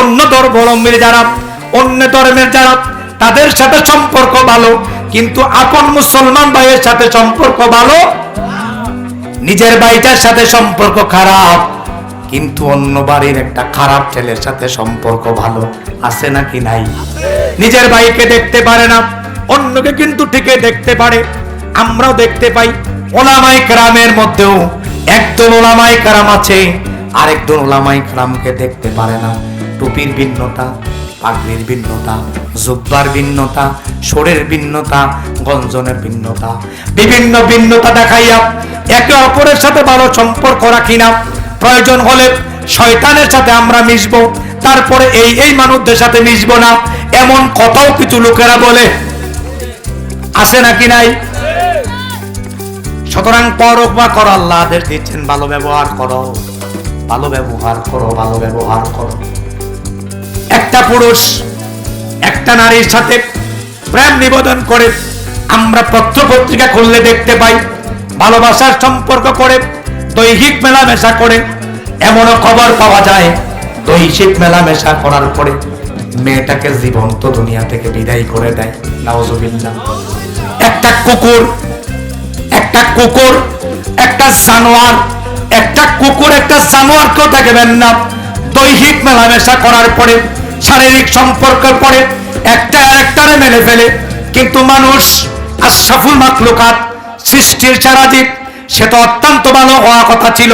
অন্য ধর্মাবলম্বী যারা, অন্য ধর্মের যারা, তাদের সাথে সম্পর্ক ভালো, কিন্তু আপন মুসলমান ভাইয়ের সাথে সম্পর্ক ভালো। নিজের ভাইটার সাথে সম্পর্ক খারাপ, কিন্তু অন্য বাড়ির একটা খারাপ ছেলের সাথে সম্পর্ক ভালো। আছে নাকি নাই? নিজের ভাইকে দেখতে পারে না, অন্যকে কিন্তু ঠিকই দেখতে পারে। আমরাও দেখতে পাই ওলামায়ে কেরামের মধ্যেও একদল ওলামায়ে কেরাম আছে, আরেকজন ওলামায়ে কেরামকে দেখতে পারে না। টুপির ভিন্নতা, পাগড়ির ভিন্নতা, জুব্বার ভিন্নতা, শরীরের ভিন্নতা, গঞ্জনের ভিন্নতা, বিভিন্ন ভিন্নতা দেখাইয়া একে অপরের সাথে ভালো সম্পর্ক রাখি না। প্রয়োজন হলে শয়তানের সাথে আমরা মিশবো, তারপরে এই মানুষদের সাথে মিশবো না, এমন কথাও কিছু লোকেরা বলে। আছে নাকি নাই? সুতরাং পরোয়া করো, আল্লাহ আদেশ দিচ্ছেন ভালো ব্যবহার করো, ভালো ব্যবহার করো, ভালো ব্যবহার করো। একটা পুরুষ একটা নারীর সাথে প্রেম নিবেদন করে, আমরা পত্র পত্রিকা খুললে দেখতে পাই ভালোবাসার সম্পর্ক করে, দৈহিক মেলামেশা করে। এমনও খবর পাওয়া যায় দৈহিক মেলামেশা করার পরে মেয়েটাকে জীবন্ত দুনিয়া থেকে বিদায় করে দেয়। নাউজুবিল্লাহ। একটা কুকুর একটা জানোয়ার, একটা কুকুর একটা জানোয়ারকেও দেখবেন না দৈহিক মেলামেশা করার পরে, শারীরিক সম্পর্কের পরে একটা আরেকটারে মেরে ফেলে। কিন্তু মানুষ আশরাফুল মাখলুকাত, সৃষ্টির সেরা জীব, সে তো অত্যন্ত ভালো হওয়া কথা ছিল।